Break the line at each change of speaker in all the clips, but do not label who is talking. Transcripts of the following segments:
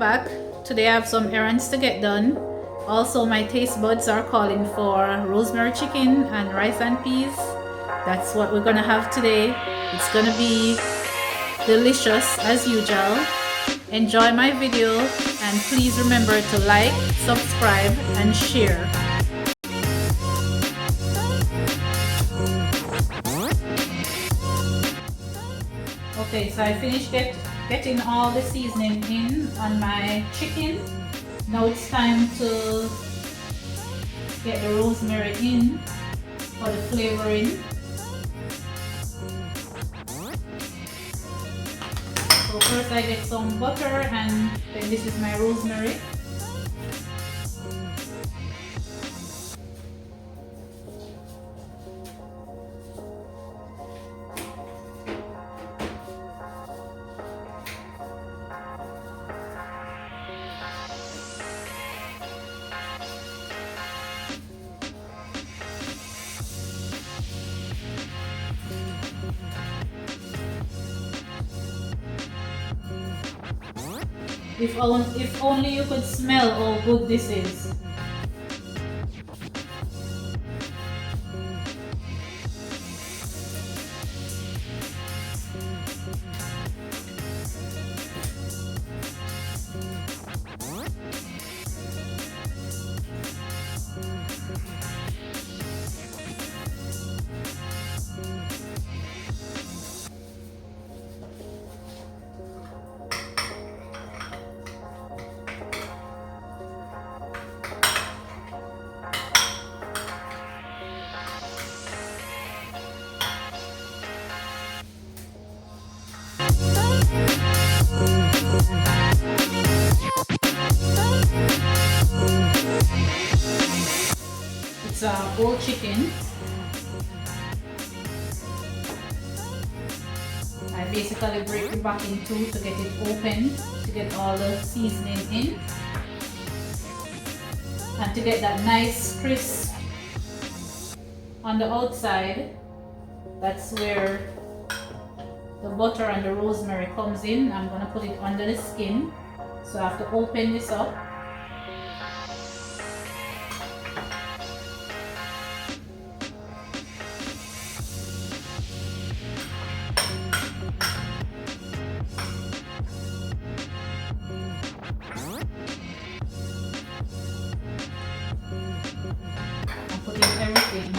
back. Today I have some errands to get done. Also, my taste buds are calling for rosemary chicken and rice and peas. That's what we're gonna have today. It's gonna be delicious as usual. Enjoy my video and please remember to like, subscribe and share. Okay, so I finished getting all the seasoning in on my chicken. Now it's time to get the rosemary in for the flavoring. So first I get some butter and then this is my rosemary. If only you could smell how good this is. It's a whole chicken. I basically break it back in two to get it open, to get all the seasoning in, and to get that nice crisp on the outside. That's where the butter and the rosemary comes in. I'm going to put it under the skin, so I have to open this up. I'm putting everything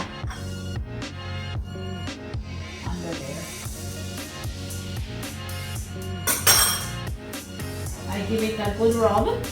under there. I give it a good rub.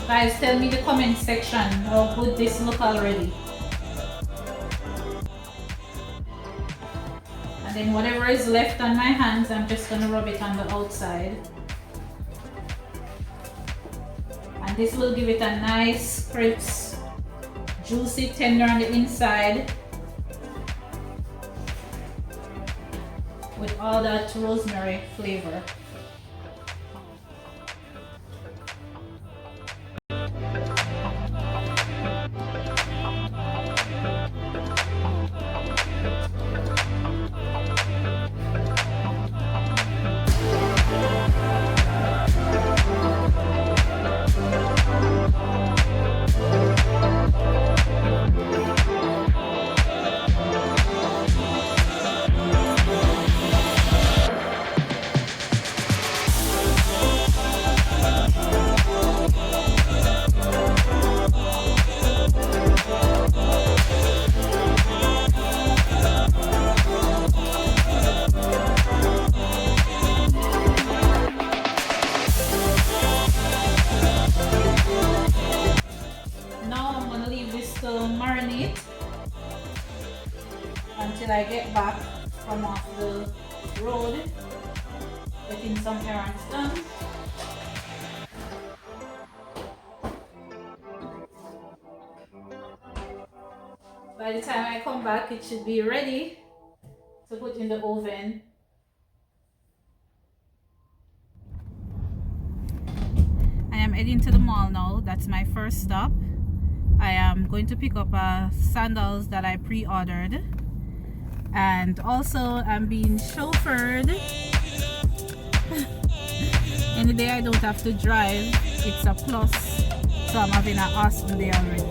Guys, tell me in the comment section how good this look already. And then whatever is left on my hands, I'm just gonna rub it on the outside. And this will give it a nice, crisp, juicy, tender on the inside with all that rosemary flavor. to marinate until I get back from off the road, getting some errands done. By the time I come back, it should be ready to put in the oven. I am heading to the mall now. That's my first stop. I am going to pick up sandals that I pre-ordered, and also I'm being chauffeured. Any day I don't have to drive, it's a plus. So I'm having an awesome day already.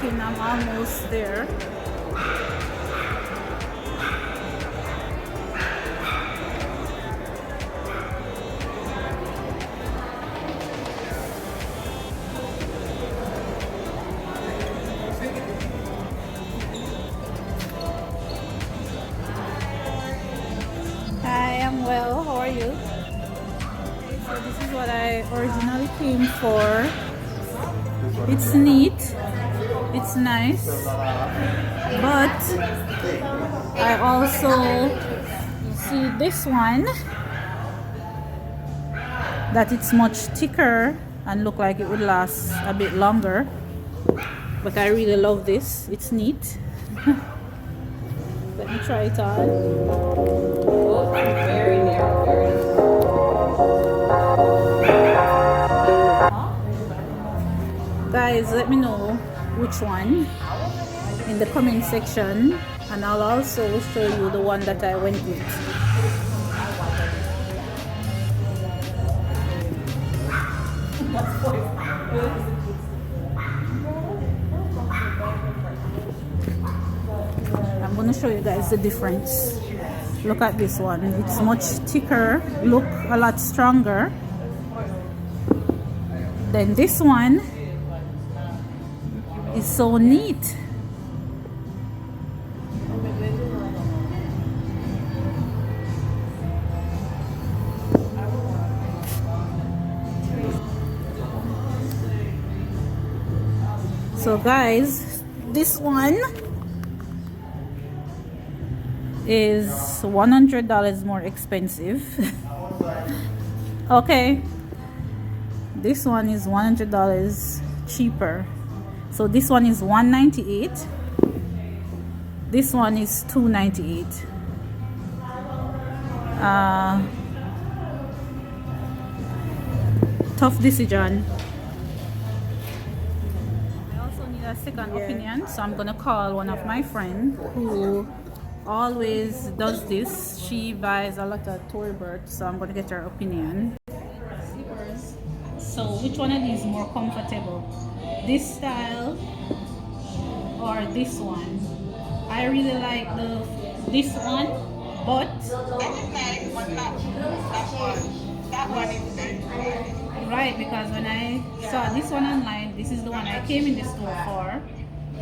I'm almost there. Hi, I'm well. How are you? Okay, so this is what I originally came for. It's neat. It's nice, but I also see this one that it's much thicker and look like it would last a bit longer, but I really love this. It's neat. Let me try it on.
Oh, very narrow, very narrow.
Guys, let me know which one in the comment section, and I'll also show you the one that I went with. I'm going to show you guys the difference. Look at this one. It's much thicker, look a lot stronger than this one. Is so neat. So guys, this one is $100 more expensive. Okay, this one is $100 cheaper. So this one is $198. This one is $298. Tough decision. I also need a second opinion, so I'm gonna call one of my friends who always does this. She buys a lot of Tory Burch, so I'm gonna get her opinion. Slippers. So which one of these is more comfortable? This style or this one? I really like this one, but
that one is very
right, because when I saw this one online, this is the one I came in the store for.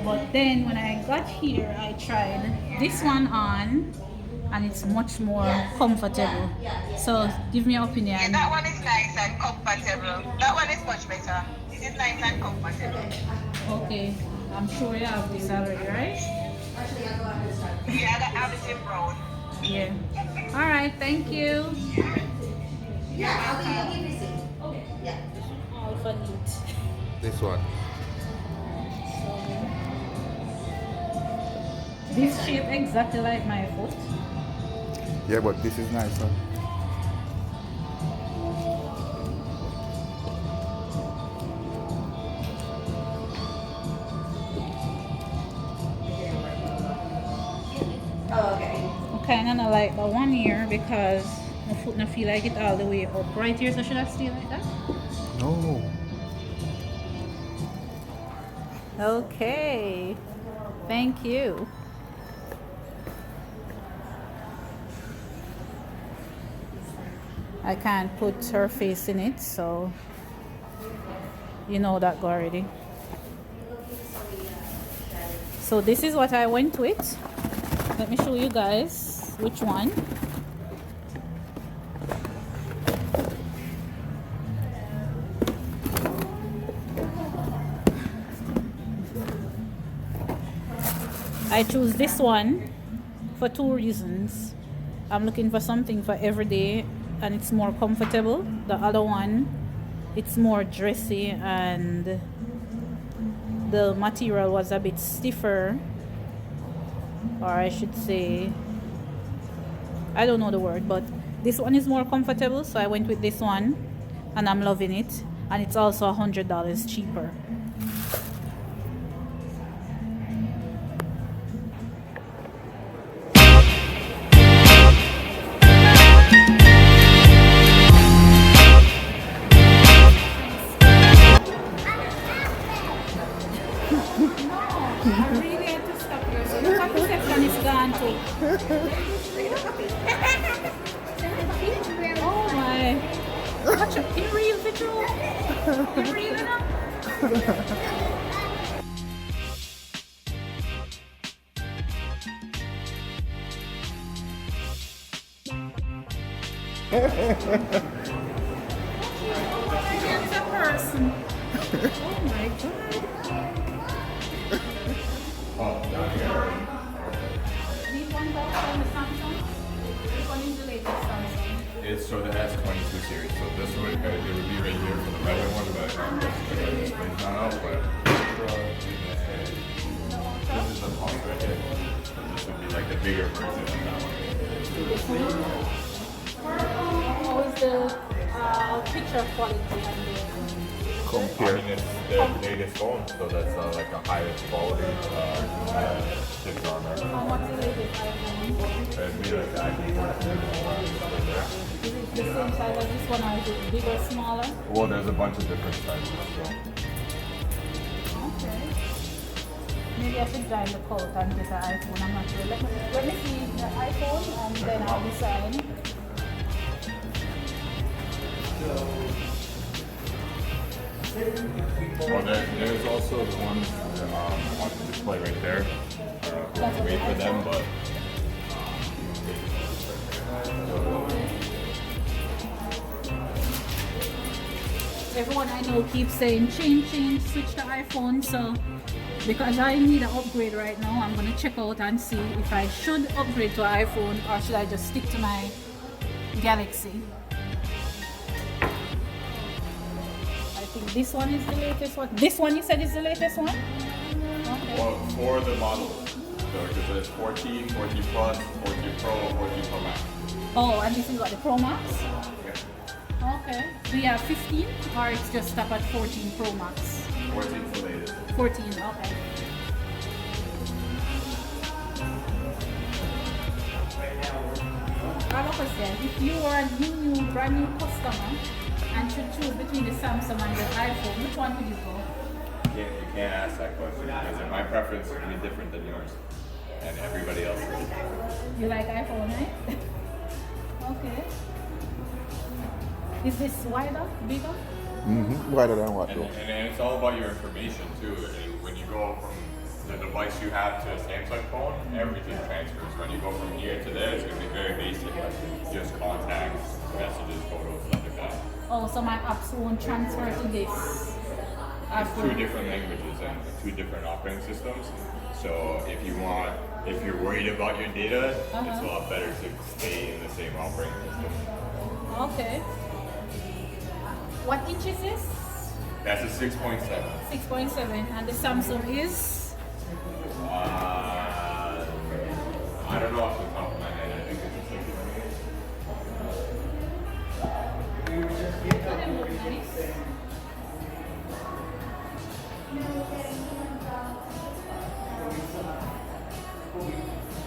But then when I got here, I tried this one on, and it's much more comfortable. So give me your opinion.
Yeah, that one is nice and comfortable. That one is much better. It is nice and comfortable.
Okay. I'm sure you have this already, right?
Yeah, the have in brown.
Yeah. All right, thank you. All for neat.
This one.
This shape exactly like my foot.
Yeah, but this is nicer.
I kind of not like the one here because my foot not feel like it all the way up right here. So should I stay like that?
No.
Okay. Thank you. I can't put her face in it, so you know that go already. So this is what I went with. Let me show you guys which one. I choose this one for two reasons. I'm looking for something for every day and it's more comfortable. The other one, it's more dressy and the material was a bit stiffer, or I should say, I don't know the word, but this one is more comfortable, so I went with this one and I'm loving it, and it's also $100 cheaper. I really had to stop here. So look at the section is gone too. Oh my. Watch it. In real picture. In real enough. It's a person. Oh my god. These ones are from the Samsung. This one is the latest Samsung.
It's so the S22 series. So this would it would be right here for the regular one, but the display's not out. But this is the pump right here. So this would be like the bigger version of that one.
How is the picture quality on there?
I mean, it's their latest phone, so that's like the highest quality chips on there.
How much is the latest iPhone?
It'd be like the iPhone 14 display there.
Is it the same size as this one, or is it bigger, smaller?
Well, there's a bunch of different sizes. So.
Okay. Maybe I should drive the coat and get an iPhone. I'm not sure. Let me see the iPhone and then I'll decide.
Well, there's also the ones on the display right there. We'll wait for them, but
Everyone I know keeps saying change, switch to iPhone. So because I need an upgrade right now, I'm gonna check out and see if I should upgrade to an iPhone or should I just stick to my Galaxy. I think this one is the latest one. This one you said is the latest one? Okay.
well, for the models, so there's 14, 14 Plus, 14 Pro, 14 Pro Max.
Oh, and this is what, the Pro Max?
Yeah.
Okay. Do you have 15 or it's just stop at 14 Pro Max?
14 is the latest.
14, okay. I have a question. If you were a new, brand new customer and should choose between the Samsung and the iPhone, which one would you go?
You can't ask that question because my preference would be different than yours and everybody else's.
You like iPhone, right? Okay. Is this wider, bigger?
Wider than what though?
And it's all about your information too. And when you go from the device you have to a Samsung phone, everything transfers. When you go from here to there, it's going to be very basic, like just contacts, messages, photos, stuff like that.
Oh, so my apps won't transfer to this.
It's two different languages and two different operating systems. So if you're worried about your data, it's a lot better to stay in the same operating system.
Okay. What inch is this?
That's a 6.7.
6.7. And the Samsung is?
I don't know off the top of my head. I think it's a 6.8.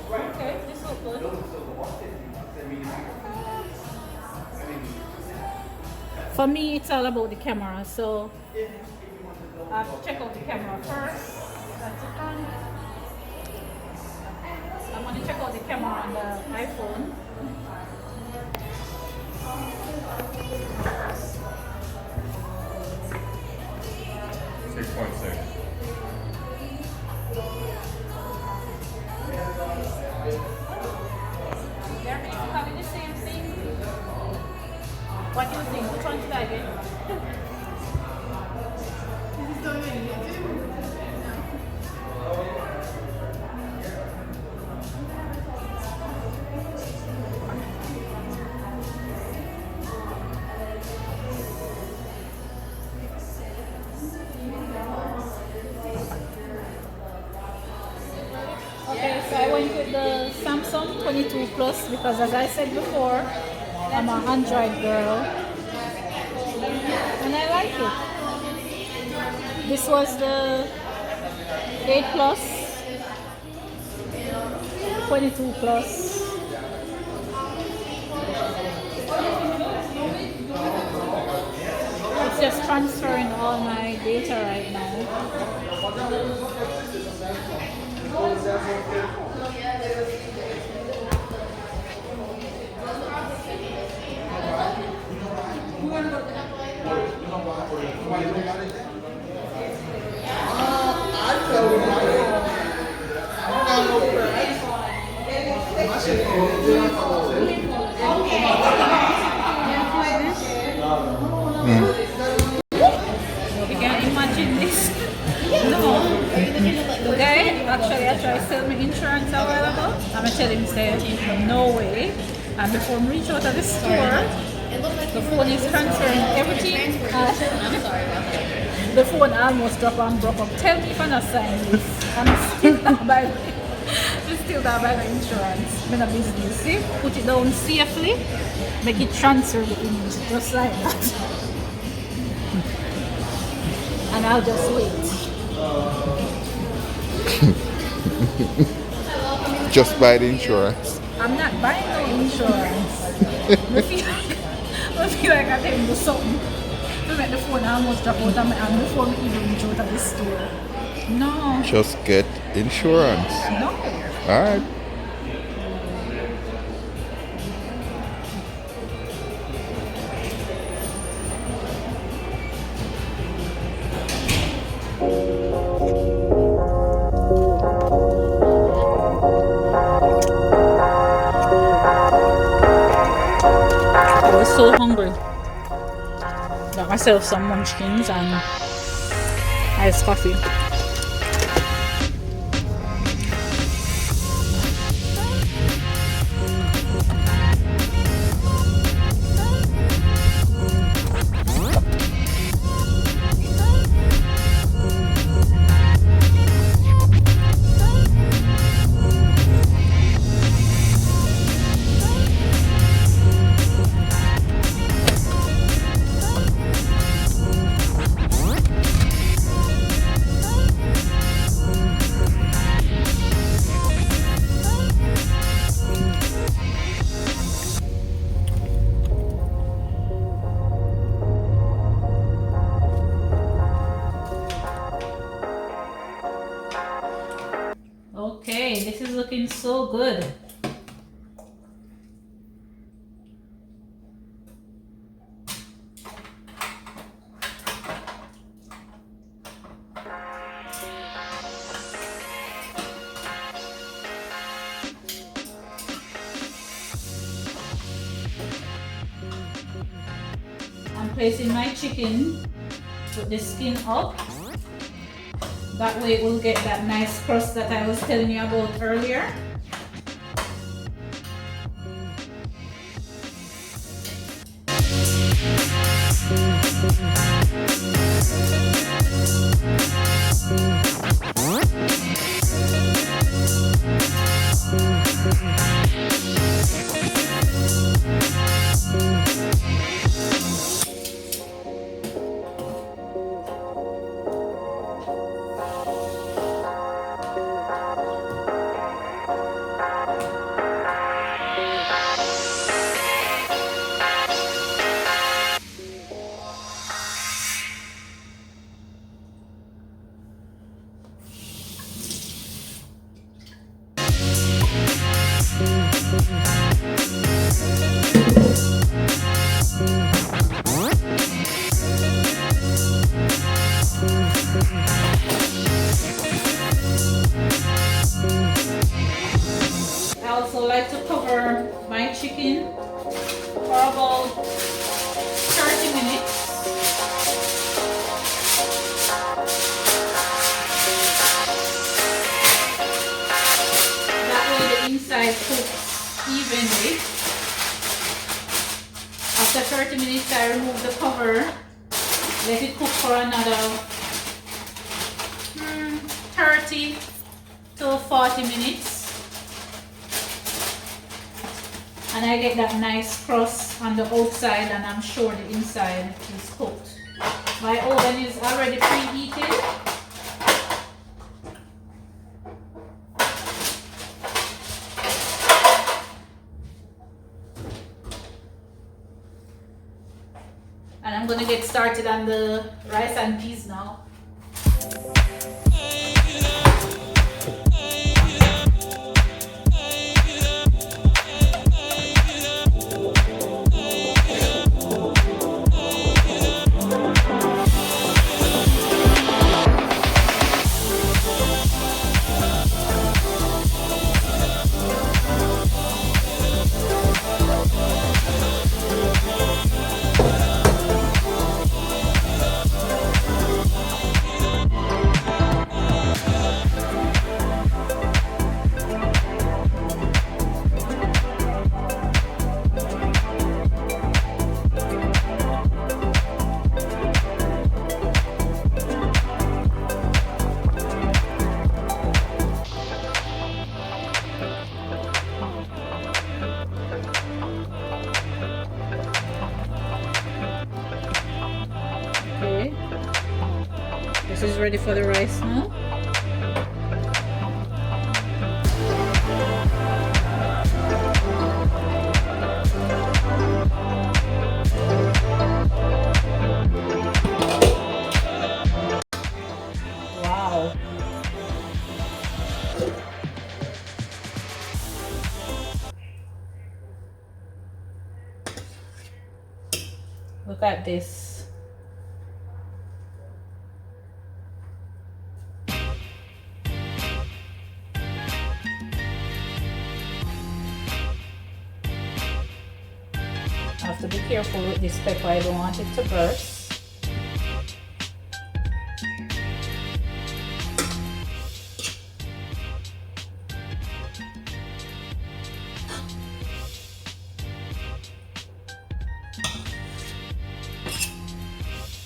Okay, this looks good. For me, it's all about the camera, so I have to check out the camera first. That's it. I'm going to check out the camera on the iPhone. They're having the same thing. What do you think? Which one should I get? Okay, so I went with the Samsung 22 Plus because, as I said before, I'm an Android girl and I like it. This was the 8 Plus, 22 Plus. It's just transferring all my data right now. You can imagine this. No. The guy actually I tried to sell me insurance a while ago. I'm gonna tell him say no way. And before we reach out of the store, the phone is transferring everything. The phone almost dropped and broke up. Tell me if I'm not signing this. I'm still not buying it. I'm still not buying the insurance. I'm in a business. See? Put it down safely. Make it transfer the image just like that. And I'll just wait.
Just buy the insurance.
I'm not buying no insurance. I feel like I can do something to make the phone almost drop out of my hand before we even reach out of the store. No.
Just get insurance.
No.
Alright.
I was so hungry. Got myself some munchkins and iced coffee. Okay, this is looking so good. I'm placing my chicken with the skin up. That way it will get that nice crust that I was telling you about earlier. I also like to cover my chicken for about 30 minutes. That way the inside cooks evenly. After 30 minutes I remove the cover, let it cook for another 30 to 40 minutes. And I get that nice crust on the outside, and I'm sure the inside is cooked. My oven is already preheated. And I'm gonna get started on the rice and peas now. Okay, this is ready for the rice now. Wow. Look at this. I have to be careful with this pepper, I don't want it to burst.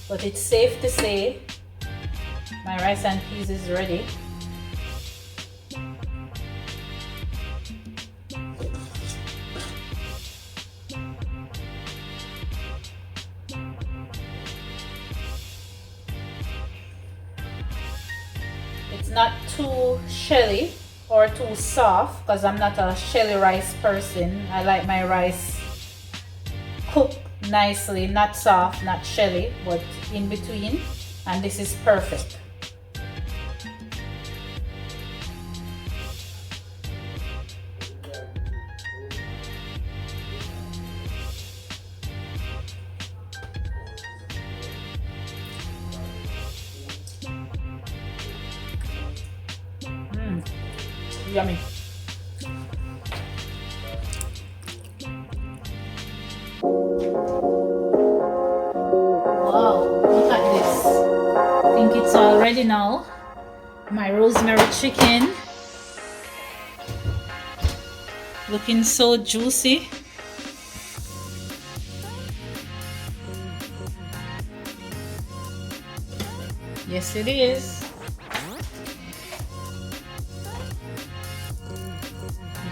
But it's safe to say my rice and peas is ready. It's not too shelly or too soft because I'm not a shelly rice person. I like my rice cooked nicely, not soft, not shelly, but in between, and this is perfect. Yummy. Wow, look at this. I think it's all ready now. my rosemary chicken. Looking so juicy. Yes, it is.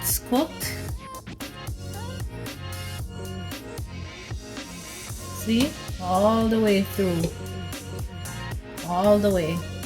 It's cooked. See? All the way through. All the way.